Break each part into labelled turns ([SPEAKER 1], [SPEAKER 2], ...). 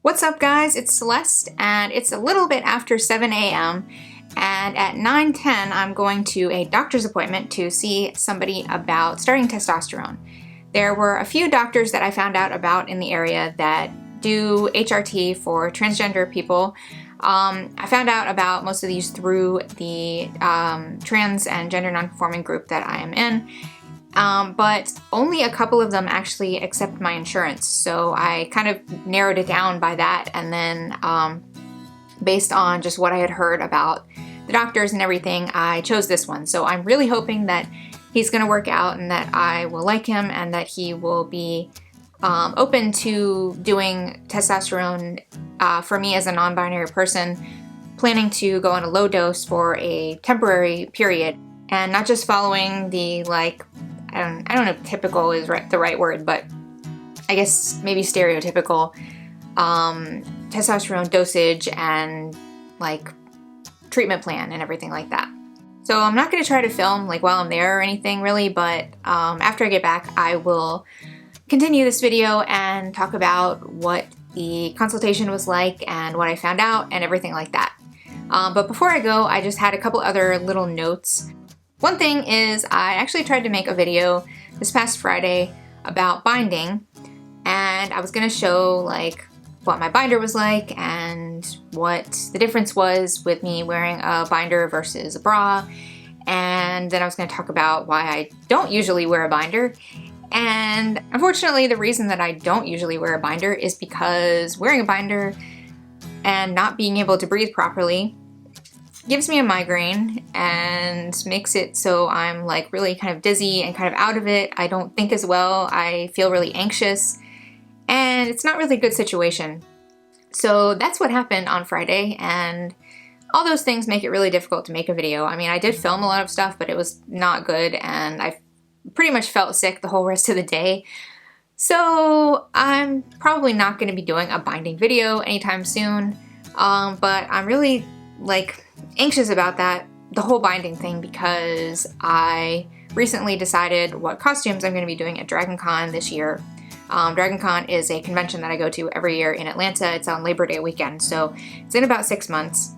[SPEAKER 1] What's up guys, it's Celeste and it's a little bit after 7 a.m. and at 9:10 I'm going to a doctor's appointment to see somebody about starting testosterone. There were a few doctors that I found out about in the area that do HRT for transgender people. I found out about most of these through the trans and gender nonconforming group that I am in. But only a couple of them actually accept my insurance, so I kind of narrowed it down by that, and then based on just what I had heard about the doctors and everything, I chose this one. So I'm really hoping that he's going to work out and that I will like him and that he will be open to doing testosterone for me as a non-binary person, planning to go on a low dose for a temporary period and not just following the I don't know if typical is the right word, but I guess maybe stereotypical testosterone dosage and treatment plan and everything like that. So I'm not going to try to film while I'm there or anything really, but after I get back I will continue this video and talk about what the consultation was like and what I found out and everything like that. But before I go, I just had a couple other little notes. One thing is I actually tried to make a video this past Friday about binding, and I was going to show what my binder was like and what the difference was with me wearing a binder versus a bra, and then I was going to talk about why I don't usually wear a binder. And unfortunately the reason that I don't usually wear a binder is because wearing a binder and not being able to breathe properly gives me a migraine and makes it so I'm really kind of dizzy and kind of out of it. I don't think as well. I feel really anxious and it's not really a good situation. So that's what happened on Friday, and all those things make it really difficult to make a video. I mean, I did film a lot of stuff, but it was not good and I pretty much felt sick the whole rest of the day. So I'm probably not going to be doing a binding video anytime soon, but I'm really anxious about the whole binding thing, because I recently decided what costumes I'm going to be doing at Dragon Con this year. Dragon Con is a convention that I go to every year in Atlanta. It's on Labor Day weekend, so it's in about 6 months,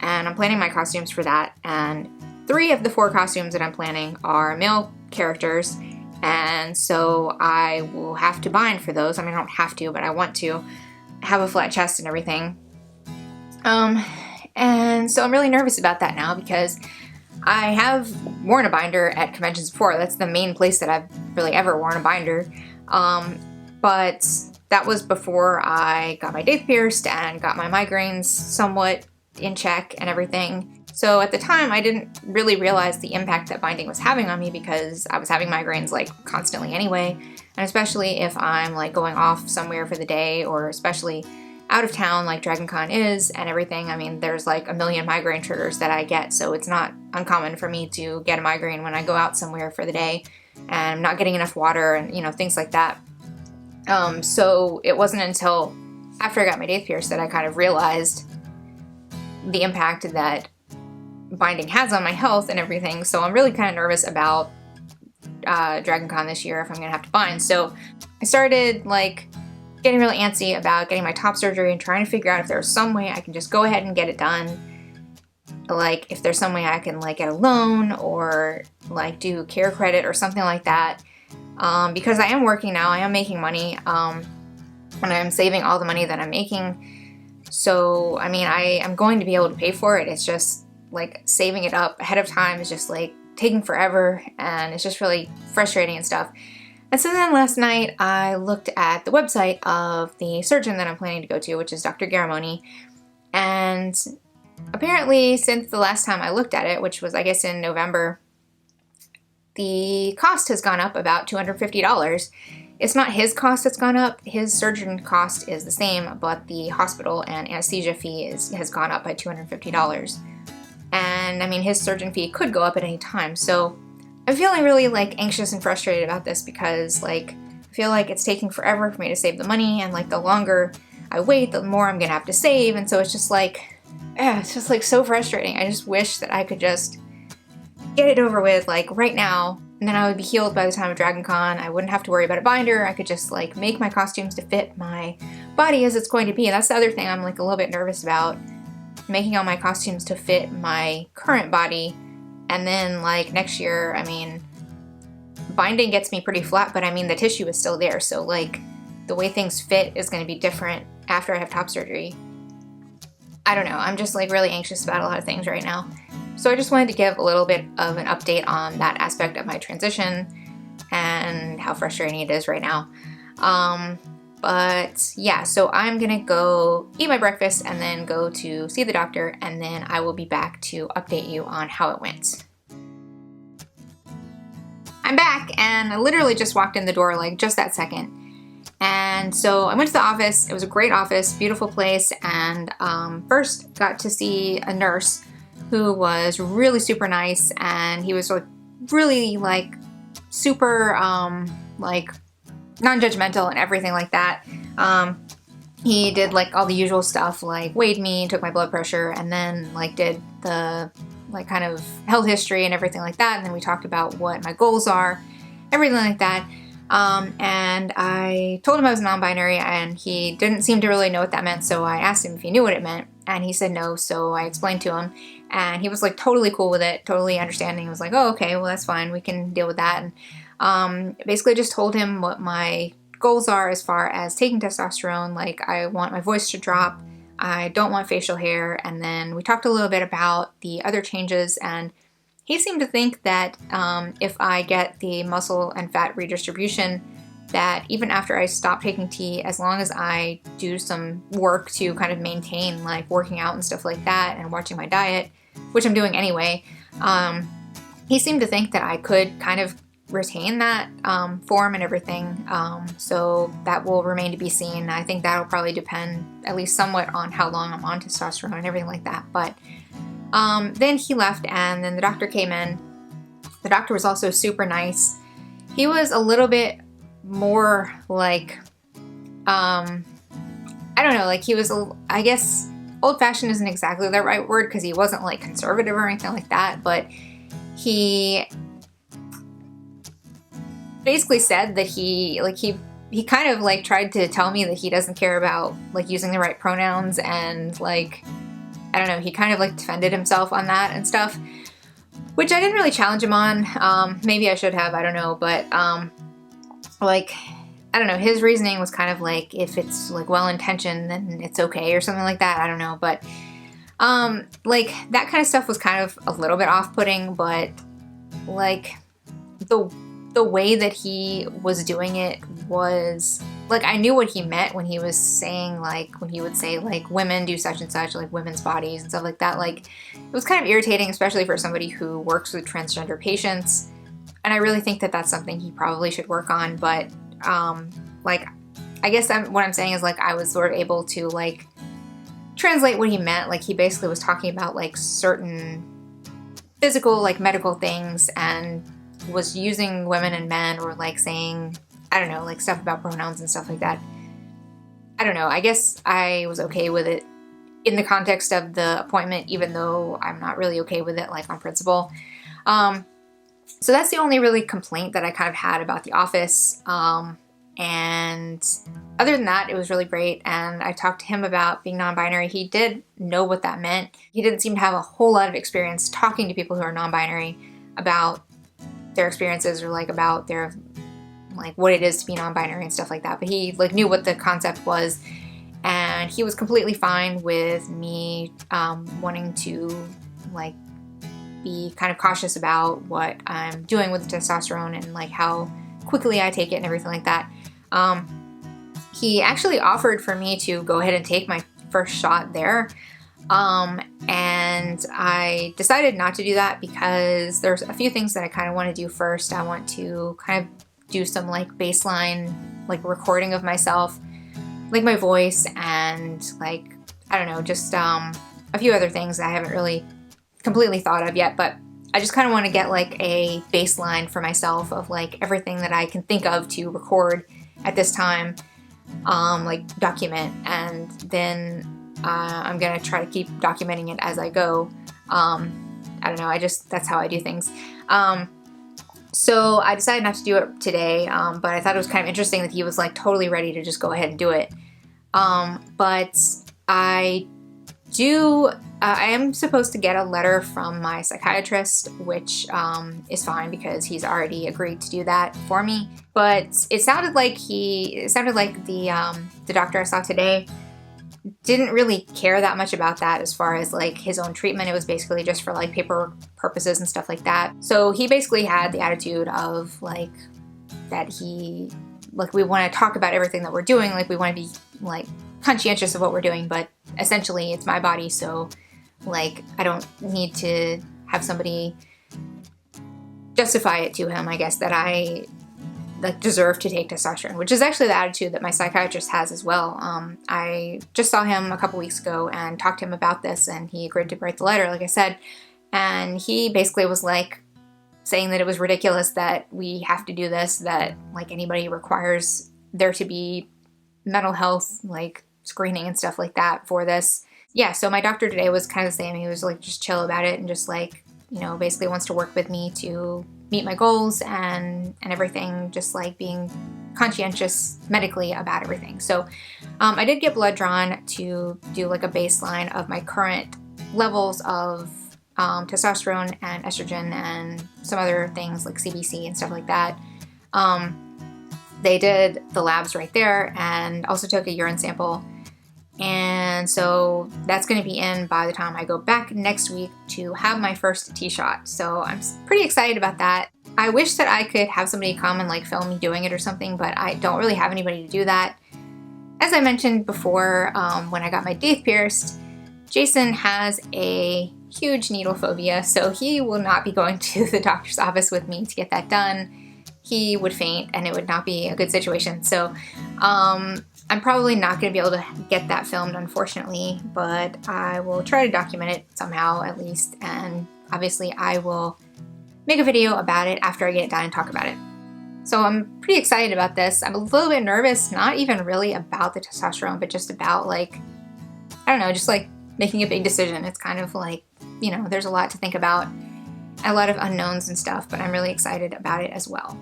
[SPEAKER 1] and I'm planning my costumes for that, and 3 of the 4 costumes that I'm planning are male characters, and so I will have to bind for those. I mean, I don't have to, but I want to have a flat chest and everything. And so I'm really nervous about that now because I have worn a binder at conventions before. That's the main place that I've really ever worn a binder. But that was before I got my dates pierced and got my migraines somewhat in check and everything. So at the time I didn't really realize the impact that binding was having on me, because I was having migraines constantly anyway. And especially if I'm going off somewhere for the day, or especially out of town like Dragon Con is and everything. I mean, there's a million migraine triggers that I get, so it's not uncommon for me to get a migraine when I go out somewhere for the day and I'm not getting enough water and things like that. So it wasn't until after I got my dates pierced that I kind of realized the impact that binding has on my health and everything. So I'm really kind of nervous about Dragon Con this year if I'm gonna have to bind. So I started getting really antsy about getting my top surgery and trying to figure out if there's some way I can just go ahead and get it done. If there's some way I can get a loan or do care credit or something like that. Because I am working now, I am making money, and I'm saving all the money that I'm making. So, I mean, I am going to be able to pay for it. It's just saving it up ahead of time is just taking forever, and it's just really frustrating and stuff. And so then last night I looked at the website of the surgeon that I'm planning to go to, which is Dr. Garamoni, and apparently since the last time I looked at it, which was I guess in November, the cost has gone up about $250. It's not his cost that's gone up, his surgeon cost is the same, but the hospital and anesthesia fee has gone up by $250. And I mean, his surgeon fee could go up at any time, so I'm feeling really anxious and frustrated about this, because I feel like it's taking forever for me to save the money, and the longer I wait, the more I'm gonna have to save, and so it's just it's just so frustrating. I just wish that I could just get it over with right now, and then I would be healed by the time of Dragon Con. I wouldn't have to worry about a binder. I could just make my costumes to fit my body as it's going to be. And that's the other thing I'm like a little bit nervous about, making all my costumes to fit my current body. And then like next year, I mean, binding gets me pretty flat, but I mean the tissue is still there, so like the way things fit is going to be different after I have top surgery. I don't know, I'm just like really anxious about a lot of things right now. So I just wanted to give a little bit of an update on that aspect of my transition and how frustrating it is right now. But yeah, so I'm gonna go eat my breakfast and then go to see the doctor, and then I will be back to update you on how it went. I'm back, and I literally just walked in the door like just that second. And so I went to the office. It was a great office, beautiful place, and first got to see a nurse who was really super nice, and he was like really like super like non-judgmental and everything like that. He did like all the usual stuff, like weighed me, took my blood pressure, and then like did the like kind of health history and everything like that. And then we talked about what my goals are, everything like that. And I told him I was non-binary, and he didn't seem to really know what that meant. So I asked him if he knew what it meant, and he said no. So I explained to him, and he was like totally cool with it, totally understanding. He was like, oh, okay, well that's fine. We can deal with that. And basically just told him what my goals are as far as taking testosterone. Like I want my voice to drop. I don't want facial hair. And then we talked a little bit about the other changes, and he seemed to think that if I get the muscle and fat redistribution, that even after I stop taking T, as long as I do some work to kind of maintain like working out and stuff like that and watching my diet, which I'm doing anyway, he seemed to think that I could kind of retain that form and everything. So that will remain to be seen. I think that'll probably depend at least somewhat on how long I'm on testosterone and everything like that. But then he left, and then the doctor came in. The doctor was also super nice. He was a little bit more like, I don't know, like he was, I guess old-fashioned isn't exactly the right word, because he wasn't like conservative or anything like that, but he basically said that he kind of like tried to tell me that he doesn't care about like using the right pronouns, and like, I don't know, he kind of like defended himself on that and stuff, which I didn't really challenge him on. Maybe I should have, I don't know, but like, I don't know, his reasoning was kind of like, if it's like well-intentioned, then it's okay or something like that. I don't know, but like that kind of stuff was kind of a little bit off-putting, but like the way that he was doing it was like, I knew what he meant when he was saying like, when he would say like women do such and such, like women's bodies and stuff like that. Like it was kind of irritating, especially for somebody who works with transgender patients. And I really think that that's something he probably should work on. But like, I guess what I'm saying is like, I was sort of able to like translate what he meant. Like he basically was talking about like certain physical, like medical things, and was using women and men, or like saying, I don't know, like stuff about pronouns and stuff like that. I don't know, I guess I was okay with it in the context of the appointment, even though I'm not really okay with it like on principle. So that's the only really complaint that I kind of had about the office. And other than that, it was really great. And I talked to him about being non-binary. He did know what that meant. He didn't seem to have a whole lot of experience talking to people who are non-binary about their experiences, or like about their, like what it is to be non-binary and stuff like that. But he like knew what the concept was, and he was completely fine with me wanting to like be kind of cautious about what I'm doing with the testosterone and like how quickly I take it and everything like that. He actually offered for me to go ahead and take my first shot there. And I decided not to do that because there's a few things that I kind of want to do first. I want to kind of do some like baseline, like recording of myself, like my voice, and like, I don't know, just a few other things that I haven't really completely thought of yet, but I just kind of want to get like a baseline for myself of like everything that I can think of to record at this time, like document, and then I'm gonna try to keep documenting it as I go. I don't know, that's how I do things. So I decided not to do it today, but I thought it was kind of interesting that he was like totally ready to just go ahead and do it. But I am supposed to get a letter from my psychiatrist, which is fine because he's already agreed to do that for me. But it sounded like the doctor I saw today didn't really care that much about that as far as like his own treatment. It was basically just for like paper purposes and stuff like that. So he basically had the attitude of like that we want to talk about everything that we're doing, like we want to be like conscientious of what we're doing, but essentially it's my body, so like I don't need to have somebody justify it to him, I guess, that I like deserve to take testosterone, which is actually the attitude that my psychiatrist has as well. I just saw him a couple weeks ago and talked to him about this, and he agreed to write the letter, like I said, and he basically was like saying that it was ridiculous that we have to do this, that like anybody requires there to be mental health like screening and stuff like that for this. Yeah, so my doctor today was kind of the same. He was like just chill about it and just like, you know, basically wants to work with me to meet my goals and everything, just like being conscientious medically about everything. So I did get blood drawn to do like a baseline of my current levels of testosterone and estrogen and some other things like CBC and stuff like that. They did the labs right there and also took a urine sample. And so that's going to be in by the time I go back next week to have my first T-shot. So I'm pretty excited about that. I wish that I could have somebody come and like film me doing it or something, but I don't really have anybody to do that. As I mentioned before, when I got my teeth pierced, Jason has a huge needle phobia, so he will not be going to the doctor's office with me to get that done. He would faint and it would not be a good situation. So I'm probably not going to be able to get that filmed, unfortunately, but I will try to document it somehow at least, and obviously I will make a video about it after I get it done and talk about it. So I'm pretty excited about this. I'm a little bit nervous, not even really about the testosterone, but just about like, I don't know, just like making a big decision. It's kind of like, you know, there's a lot to think about, a lot of unknowns and stuff, but I'm really excited about it as well.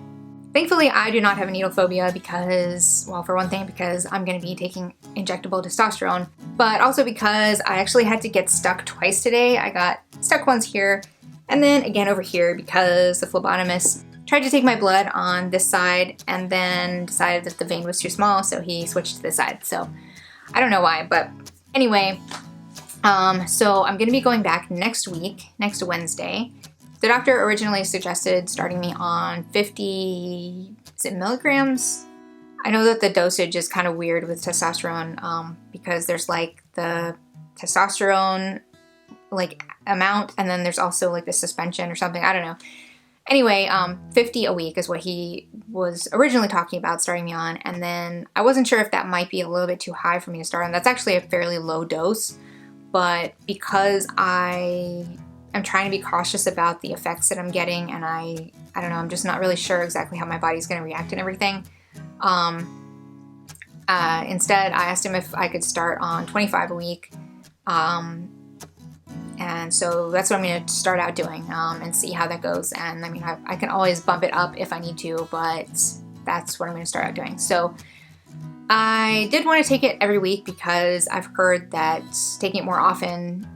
[SPEAKER 1] Thankfully, I do not have a needle phobia because, well, for one thing, because I'm going to be taking injectable testosterone, but also because I actually had to get stuck twice today. I got stuck once here and then again over here because the phlebotomist tried to take my blood on this side and then decided that the vein was too small, so he switched to this side. So I don't know why, but anyway, so I'm going to be going back next week, next Wednesday. The doctor originally suggested starting me on 50 milligrams. I know that the dosage is kind of weird with testosterone because there's like the testosterone like amount and then there's also like the suspension or something. I don't know. Anyway, 50 a week is what he was originally talking about starting me on, and then I wasn't sure if that might be a little bit too high for me to start on. That's actually a fairly low dose, but because I'm trying to be cautious about the effects that I'm getting, and I don't know, I'm just not really sure exactly how my body's going to react and everything. Instead, I asked him if I could start on 25 a week, and so that's what I'm going to start out doing and see how that goes. And I mean, I can always bump it up if I need to, but that's what I'm going to start out doing. So I did want to take it every week because I've heard that taking it more often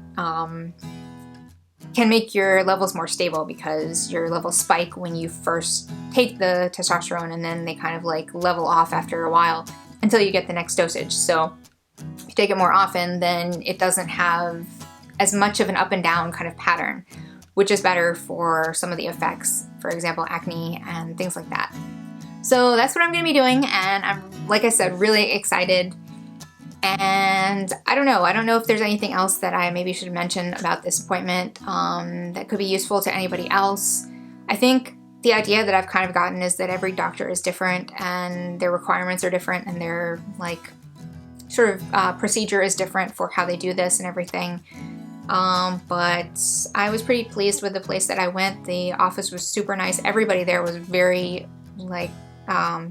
[SPEAKER 1] can make your levels more stable because your levels spike when you first take the testosterone and then they kind of like level off after a while until you get the next dosage. So if you take it more often, then it doesn't have as much of an up and down kind of pattern, which is better for some of the effects, for example, acne and things like that. So that's what I'm going to be doing, and I'm, like I said, really excited. And I don't know if there's anything else that I maybe should mention about this appointment that could be useful to anybody else. I think the idea that I've kind of gotten is that every doctor is different and their requirements are different and their like sort of procedure is different for how they do this and everything. But I was pretty pleased with the place that I went. The office was super nice. Everybody there was very like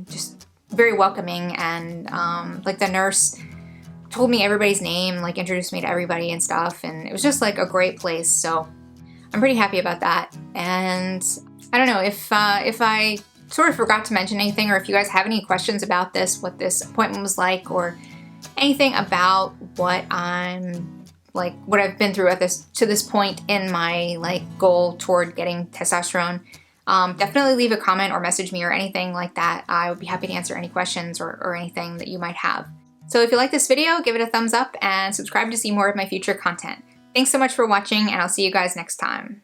[SPEAKER 1] just very welcoming, and like the nurse told me everybody's name, like introduced me to everybody and stuff, and it was just like a great place. So I'm pretty happy about that. And I don't know if I sort of forgot to mention anything, or if you guys have any questions about this, what this appointment was like, or anything about what what I've been through to this point in my goal toward getting testosterone, definitely leave a comment or message me or anything like that. I would be happy to answer any questions or anything that you might have. So if you like this video, give it a thumbs up and subscribe to see more of my future content. Thanks so much for watching, and I'll see you guys next time.